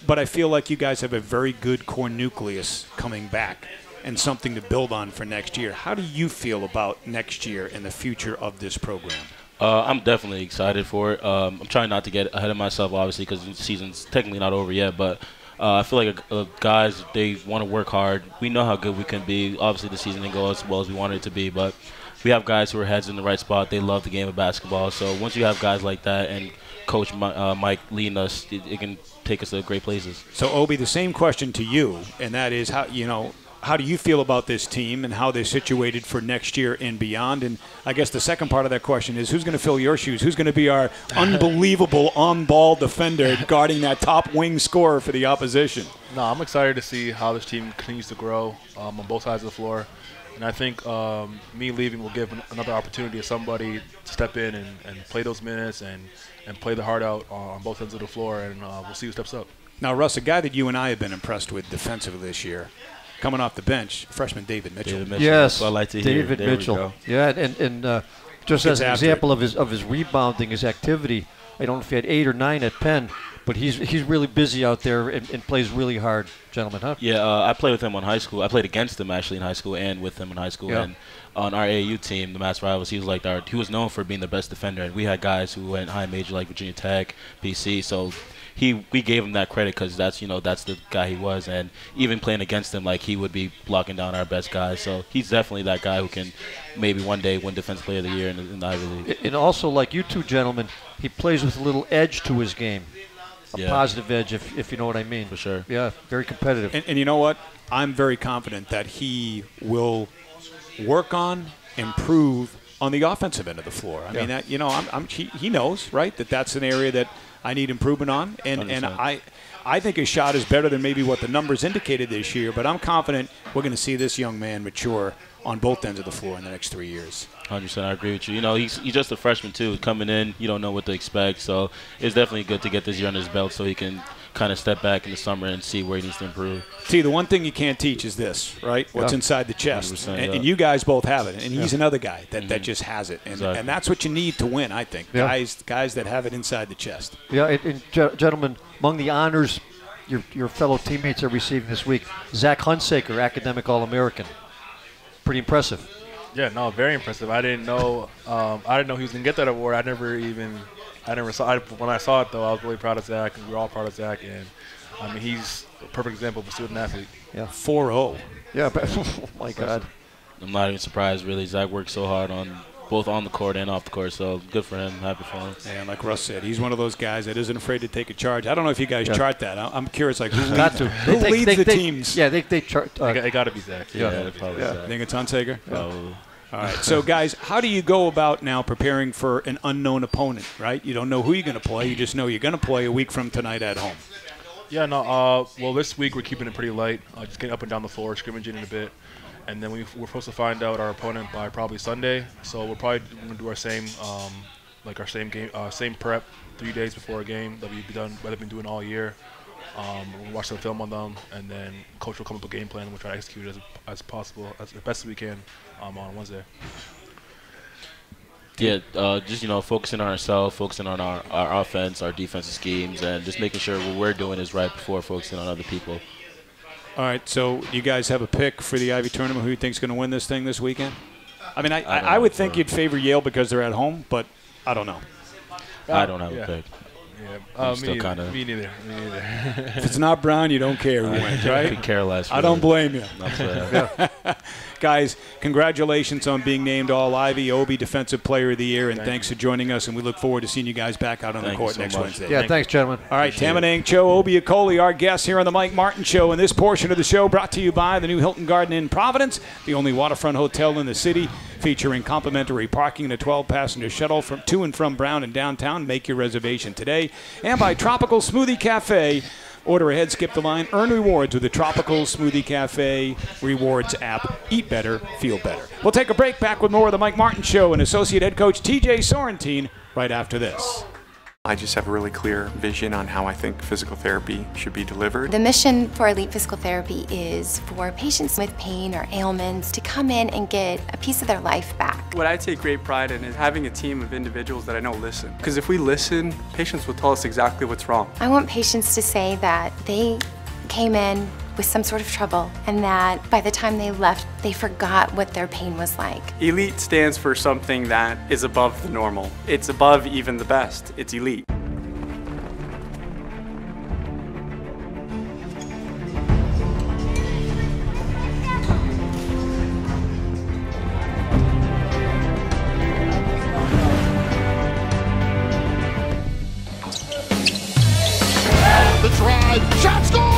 But I feel like you guys have a very good core nucleus coming back and something to build on for next year. How do you feel about next year and the future of this program? I'm definitely excited for it. I'm trying not to get ahead of myself, obviously, because the season's technically not over yet. But I feel like guys, they want to work hard. We know how good we can be. Obviously, the season didn't go as well as we wanted it to be. But we have guys who are heads in the right spot. They love the game of basketball. So once you have guys like that and Coach Mike leading us, it can take us to great places. So, Obi, the same question to you, and that is how do you feel about this team and how they're situated for next year and beyond? And I guess the second part of that question is who's going to fill your shoes? Who's going to be our unbelievable on-ball defender guarding that top wing scorer for the opposition? No, I'm excited to see how this team continues to grow on both sides of the floor. And I think me leaving will give another opportunity to somebody to step in and play those minutes and play the heart out on both ends of the floor, and we'll see who steps up. Now, Russ, a guy that you and I have been impressed with defensively this year, coming off the bench, freshman David Mitchell. Yes, I like to hear. David Mitchell. Yeah, and just as an example of his rebounding, his activity, I don't know if he had 8 or 9 at Penn, but he's really busy out there and plays really hard, gentlemen, huh? Yeah, I played with him on high school. I played against him actually in high school and with him in high school. Yeah. And on our AAU team, the Mass Rivals, he was known for being the best defender. And we had guys who went high major like Virginia Tech, PC. So we gave him that credit because that's the guy he was. And even playing against him, like he would be blocking down our best guys. So he's definitely that guy who can maybe one day win Defensive Player of the Year in the Ivy League. And also, like you two gentlemen, he plays with a little edge to his game. A positive edge, if you know what I mean. For sure. Yeah, very competitive. And you know what? I'm very confident that he will work on, improve on the offensive end of the floor. I mean, that, he knows, right, that's an area that I need improvement on. And I think his shot is better than maybe what the numbers indicated this year, but I'm confident we're going to see this young man mature on both ends of the floor in the next 3 years. 100%, I agree with you. He's just a freshman too, coming in. You don't know what to expect, so it's definitely good to get this year on his belt so he can kind of step back in the summer and see where he needs to improve. See, the one thing you can't teach is this, right? What's inside the chest, and you guys both have it, and he's another guy that just has it, and that's what you need to win, I think. Guys that have it inside the chest. Yeah, and gentlemen, among the honors your fellow teammates are receiving this week, Zach Hunsaker, Academic All-American. Pretty impressive. Yeah, no, very impressive. I didn't know he was gonna get that award. I never saw it. When I saw it, though, I was really proud of Zach, and we were all proud of Zach. And I mean, he's a perfect example of a student athlete. Yeah, 4.0. Yeah, but oh my God. I'm not even surprised, really. Zach worked so hard on both on the court and off the court. So good for him. Happy for him. And like Russ said, he's one of those guys that isn't afraid to take a charge. I don't know if you guys chart that. I'm curious, like who leads the teams? Yeah, they chart. It got to be Zach. Yeah, probably. Yeah. I think it's Hunsaker. Probably. All right. So guys, how do you go about now preparing for an unknown opponent? Right? You don't know who you're going to play. You just know you're going to play a week from tonight at home. Yeah. No. Well, this week we're keeping it pretty light. Just getting up and down the floor, scrimmaging a bit. And then we're supposed to find out our opponent by probably Sunday. So we're probably going to do our same, our same game, same prep 3 days before a game that we've been doing all year. We'll watch some film on them, and then coach will come up with a game plan and we'll try to execute it as possible, as best as we can on Wednesday. Yeah, just focusing on ourselves, focusing on our offense, our defensive schemes, and just making sure what we're doing is right before focusing on other people. All right, so you guys have a pick for the Ivy Tournament. Who you think is going to win this thing this weekend? I mean, I would think you'd favor Yale because they're at home, but I don't know. I don't have a pick. Yeah, me neither. If it's not Brown, you don't care who wins, right? Could care less. I don't blame you. Guys, congratulations on being named All-Ivy Obie Defensive Player of the Year, and thanks for joining us, and we look forward to seeing you guys back out on the court next Wednesday. Yeah, thanks, gentlemen. All right, Tamanang Cho, Obie Akoli, our guests here on the Mike Martin Show, and this portion of the show brought to you by the new Hilton Garden Inn Providence, the only waterfront hotel in the city, featuring complimentary parking and a 12-passenger shuttle to and from Brown and downtown. Make your reservation today. And by Tropical Smoothie Cafe. Order ahead, skip the line, earn rewards with the Tropical Smoothie Cafe Rewards app. Eat better, feel better. We'll take a break, back with more of the Mike Martin Show and Associate Head Coach TJ Sorrentine right after this. I just have a really clear vision on how I think physical therapy should be delivered. The mission for Elite Physical Therapy is for patients with pain or ailments to come in and get a piece of their life back. What I take great pride in is having a team of individuals that I know listen. Because if we listen, patients will tell us exactly what's wrong. I want patients to say that they came in with some sort of trouble and that by the time they left, they forgot what their pain was like. Elite stands for something that is above the normal. It's above even the best. It's elite. The drive, shot, score!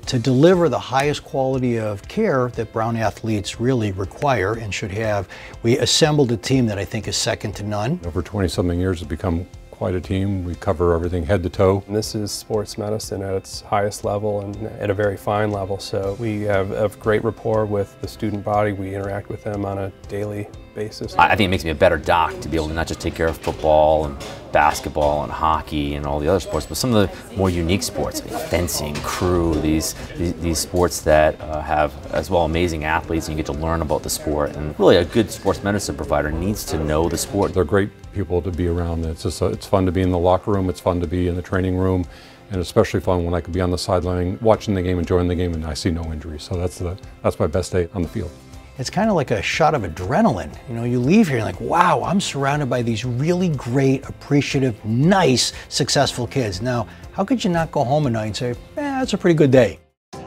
To deliver the highest quality of care that Brown athletes really require and should have, we assembled a team that I think is second to none. Over 20-something years, it's become quite a team. We cover everything head to toe. And this is sports medicine at its highest level and at a very fine level. So we have great rapport with the student body. We interact with them on a daily basis. I think it makes me a better doc to be able to not just take care of football and basketball and hockey and all the other sports, but some of the more unique sports, fencing, crew, these sports that have as well amazing athletes, and you get to learn about the sport. And really a good sports medicine provider needs to know the sport. They're great people to be around. It's fun to be in the locker room, it's fun to be in the training room, and especially fun when I could be on the sideline watching the game, enjoying the game, and I see no injuries. So that's my best day on the field. It's kind of like a shot of adrenaline. You know, you leave here and you're like, wow, I'm surrounded by these really great, appreciative, nice, successful kids. Now, how could you not go home at night and say, that's a pretty good day?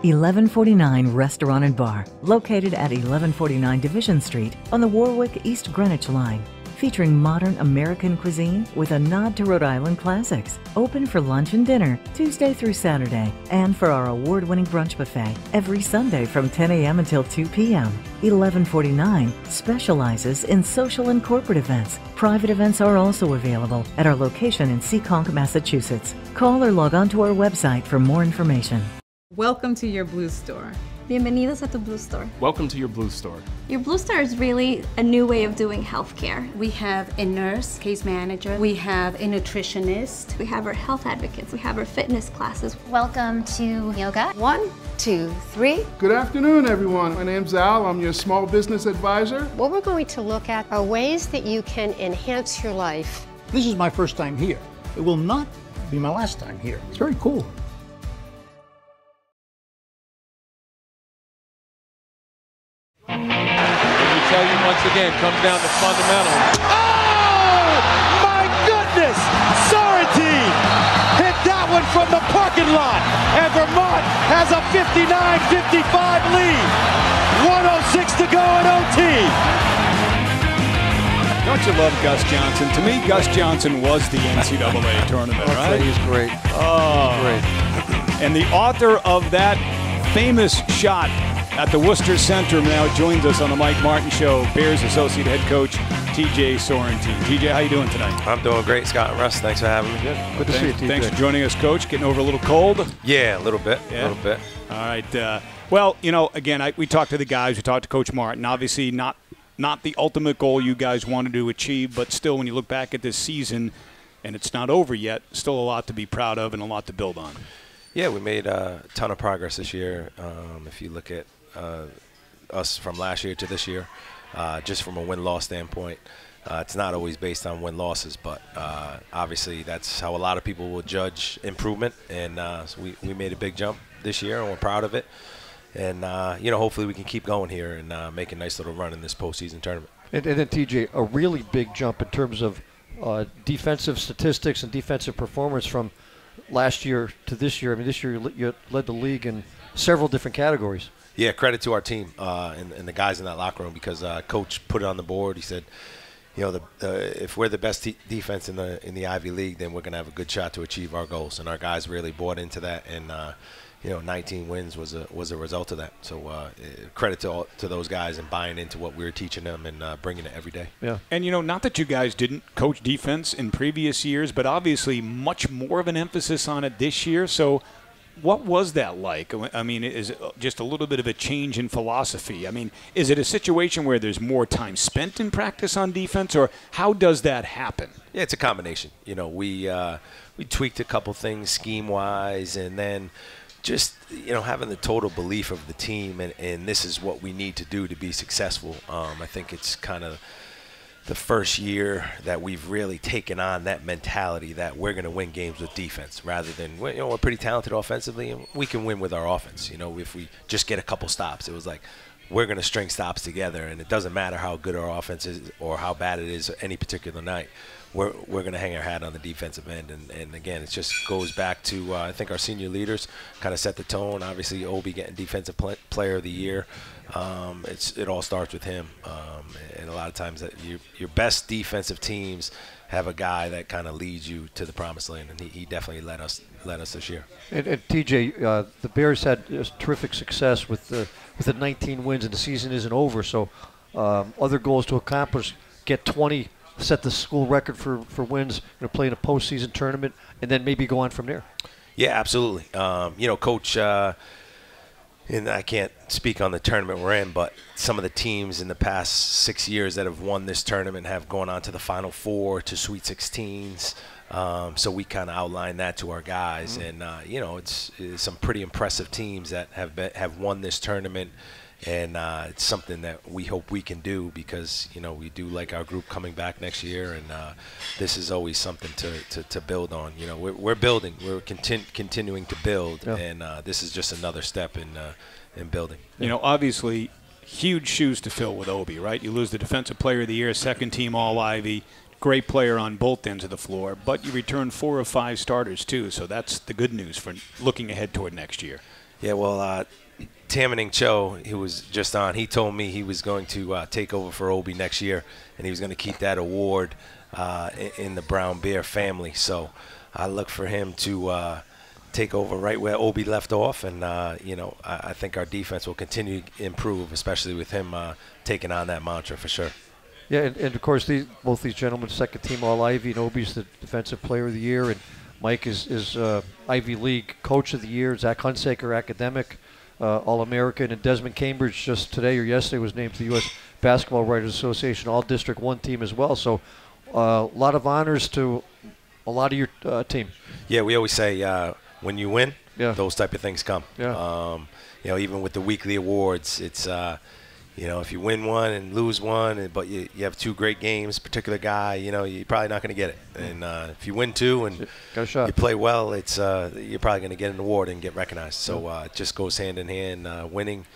1149 Restaurant and Bar, located at 1149 Division Street on the Warwick East Greenwich Line. featuring modern American cuisine with a nod to Rhode Island classics. Open for lunch and dinner Tuesday through Saturday, and for our award-winning brunch buffet every Sunday from 10 a.m. until 2 p.m. 1149 specializes in social and corporate events. Private events are also available at our location in Seekonk, Massachusetts. Call or log on to our website for more information. Welcome to your Blue Store. Bienvenidos a tu Blue Store. Welcome to your Blue Store. Your Blue Store is really a new way of doing healthcare. We have a nurse, case manager. We have a nutritionist. We have our health advocates. We have our fitness classes. Welcome to yoga. 1, 2, 3. Good afternoon, everyone. My name's Al. I'm your small business advisor. What we're going to look at are ways that you can enhance your life. This is my first time here. It will not be my last time here. It's very cool. Tell you once again, comes down to fundamentals. Oh, my goodness! Sorrentine hit that one from the parking lot, and Vermont has a 59-55 lead. 1:06 to go in OT. Don't you love Gus Johnson? To me, Gus Johnson was the NCAA tournament, right? He's great. Oh, great. And the author of that famous shot at the Worcester Center now joins us on the Mike Martin Show. Bears Associate Head Coach TJ Sorrentine. TJ, how you doing tonight? I'm doing great, Scott and Russ. Thanks for having me. Good to see you, TJ. Thanks for joining us, Coach. Getting over a little cold? Yeah, a little bit. Yeah? A little bit. All right. Well, you know, again, we talked to the guys. We talked to Coach Martin. Obviously, not the ultimate goal you guys wanted to achieve, but still, when you look back at this season, and it's not over yet, still a lot to be proud of and a lot to build on. Yeah, we made a ton of progress this year. If you look at us from last year to this year, just from a win-loss standpoint. It's not always based on win-losses, but obviously that's how a lot of people will judge improvement. And so we made a big jump this year, and we're proud of it. And, you know, hopefully we can keep going here and make a nice little run in this postseason tournament. And then, TJ, a really big jump in terms of defensive statistics and defensive performance from last year to this year. I mean, this year you led the league in several different categories. Yeah, credit to our team and the guys in that locker room, because Coach put it on the board. He said, you know, if we're the best defense in the Ivy League, then we're going to have a good shot to achieve our goals. And our guys really bought into that, and you know, 19 wins was a result of that. So credit to those guys and buying into what we were teaching them and bringing it every day. Yeah. And, you know, not that you guys didn't coach defense in previous years, but obviously much more of an emphasis on it this year. So what was that like? I mean, is it just a little bit of a change in philosophy? I mean, is it a situation where there's more time spent in practice on defense, or how does that happen? Yeah, it's a combination. You know, we tweaked a couple things scheme-wise, and then just, you know, having the total belief of the team, and this is what we need to do to be successful. I think it's kind of the first year that we've really taken on that mentality that we're going to win games with defense rather than, you know, we're pretty talented offensively and we can win with our offense. You know, if we just get a couple stops, it was like we're going to string stops together, and it doesn't matter how good our offense is or how bad it is any particular night. We're going to hang our hat on the defensive end. And again, it just goes back to, I think our senior leaders kind of set the tone. Obviously, Obi getting Defensive Player of the Year. It all starts with him. And a lot of times that your best defensive teams have a guy that kind of leads you to the promised land, and he definitely led us this year. And TJ, the Bears had terrific success with the 19 wins, and the season isn't over. So other goals to accomplish: get 20, set the school record for wins, you know, play in a postseason tournament, and then maybe go on from there. Yeah, absolutely. You know, Coach. And I can't speak on the tournament we're in, but some of the teams in the past 6 years that have won this tournament have gone on to the Final Four, to Sweet 16s. So we kind of outlined that to our guys. And, you know, it's some pretty impressive teams that have won this tournament. And it's something that we hope we can do because, you know, we do like our group coming back next year. And this is always something to build on. You know, we're building. We're continuing to build. Yeah. And this is just another step in building. You know, obviously, huge shoes to fill with Obi, right? You lose the Defensive Player of the Year, second-team All-Ivy, great player on both ends of the floor. But you return 4 of 5 starters, too. So that's the good news for looking ahead toward next year. Yeah, well, Tammany Cho, who was just on, he told me he was going to take over for Obi next year, and he was going to keep that award in the Brown Bear family. So I look for him to take over right where Obi left off, and I think our defense will continue to improve, especially with him taking on that mantra for sure. Yeah, and of course, both these gentlemen, second team All-Ivy, and Obi's the Defensive Player of the Year, and Mike is Ivy League Coach of the Year. Zach Hunsaker, Academic All-American, and Desmond Cambridge just today or yesterday was named to the U.S. Basketball Writers Association All-District 1 team as well. So a lot of honors to a lot of your team. Yeah, we always say when you win, yeah, those type of things come. Yeah. Even with the weekly awards, it's if you win one and lose one, but you have two great games, particular guy, you're probably not going to get it. And if you win two and you play well, it's you're probably going to get an award and get recognized. So it just goes hand in hand. Winning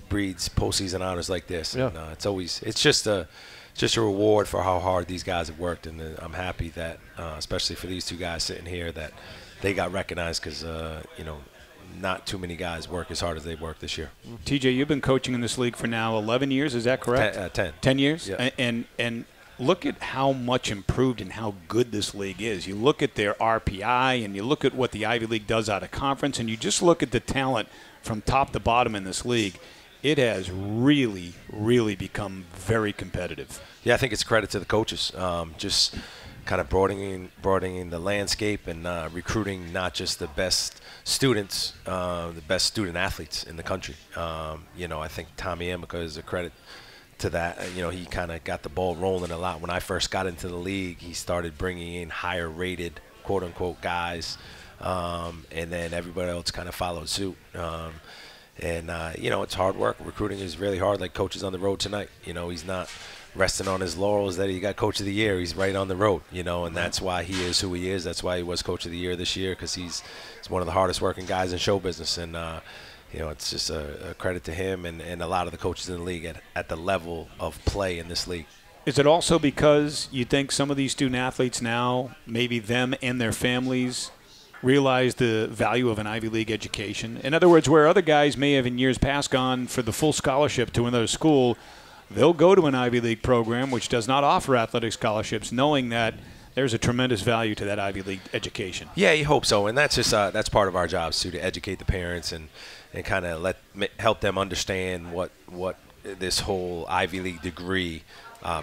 breeds postseason honors like this. Yeah. And it's just a reward for how hard these guys have worked, and I'm happy that, especially for these two guys sitting here, that they got recognized because not too many guys work as hard as they worked this year. TJ, you've been coaching in this league for now 11 years, is that correct? 10. 10 years? Yeah. And look at how much improved and how good this league is. You look at their RPI, and you look at what the Ivy League does out of conference, and you just look at the talent from top to bottom in this league. It has really, really become very competitive. Yeah, I think it's credit to the coaches. Just kind of broadening the landscape and recruiting not just the best students, the best student athletes in the country. I think Tommy Amica is a credit to that. He kind of got the ball rolling a lot. When I first got into the league, he started bringing in higher rated, quote unquote, guys, and then everybody else kind of followed suit. It's hard work. Recruiting is really hard, like coaches on the road tonight. He's not resting on his laurels that he got Coach of the Year. He's right on the road, and that's why he is who he is. That's why he was Coach of the Year this year, because he's one of the hardest working guys in show business. And, it's just a credit to him and a lot of the coaches in the league at the level of play in this league. Is it also because you think some of these student athletes now, maybe them and their families, realize the value of an Ivy League education? In other words, where other guys may have in years past gone for the full scholarship to another school, they'll go to an Ivy League program which does not offer athletic scholarships, knowing that there's a tremendous value to that Ivy League education. Yeah, you hope so, and that's just that's part of our jobs too, to educate the parents and kind of help them understand what this whole Ivy League degree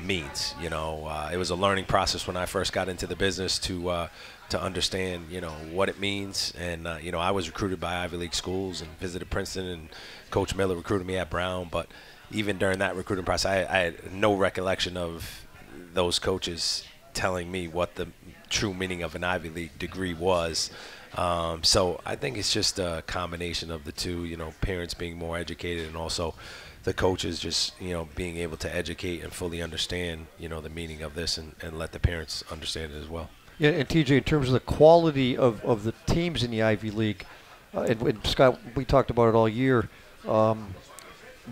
means. It was a learning process when I first got into the business to understand what it means, and I was recruited by Ivy League schools and visited Princeton, and Coach Miller recruited me at Brown, but even during that recruiting process, I had no recollection of those coaches telling me what the true meaning of an Ivy League degree was. So I think it's just a combination of the two, parents being more educated and also the coaches just, being able to educate and fully understand, the meaning of this and let the parents understand it as well. Yeah, and TJ, in terms of the quality of the teams in the Ivy League, and Scott, we talked about it all year,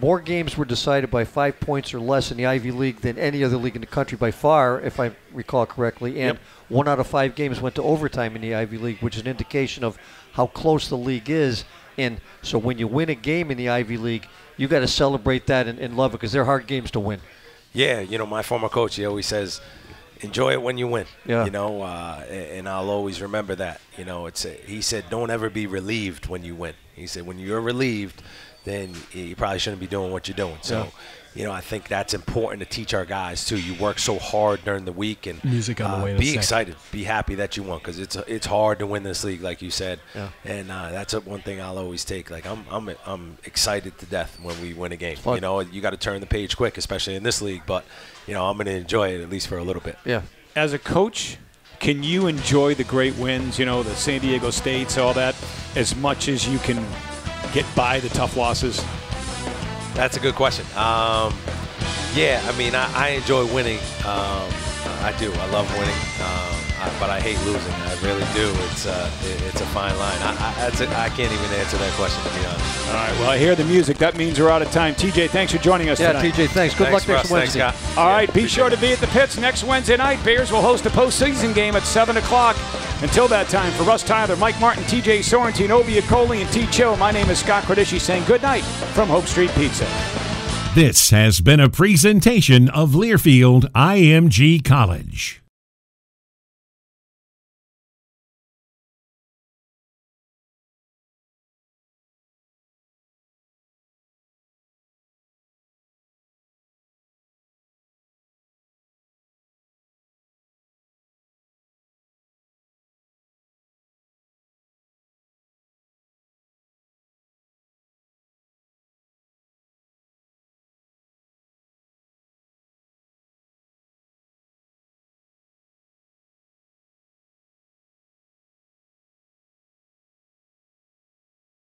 more games were decided by 5 points or less in the Ivy League than any other league in the country by far, if I recall correctly. And 1 out of 5 games went to overtime in the Ivy League, which is an indication of how close the league is. And so when you win a game in the Ivy League, you got to celebrate that and love it, because they're hard games to win. Yeah, my former coach, he always says, enjoy it when you win. Yeah. And I'll always remember that. He said, don't ever be relieved when you win. He said, when you're relieved, then you probably shouldn't be doing what you're doing. So, I think that's important to teach our guys too. You work so hard during the week, and music on the way. Be excited, be happy that you won, because it's hard to win this league, like you said. Yeah. And that's one thing I'll always take. Like I'm excited to death when we win a game. You got to turn the page quick, especially in this league. But I'm going to enjoy it at least for a little bit. Yeah. As a coach, can you enjoy the great wins? The San Diego States, all that, as much as you can get by the tough losses? That's a good question. I enjoy winning. I do. I love winning, but I hate losing. I really do. It's a fine line. I can't even answer that question, to be honest. All right. Well, I hear the music. That means we're out of time. TJ, thanks for joining us tonight. Yeah, TJ, thanks. Good luck next Wednesday. Thanks, all right. Be sure to be at the pits next Wednesday night. Bears will host a postseason game at 7 o'clock. Until that time, for Russ Tyler, Mike Martin, TJ Sorrentine, Obi Akoli, and T. Cho, my name is Scott Cordischi saying good night from Hope Street Pizza. This has been a presentation of Learfield IMG College.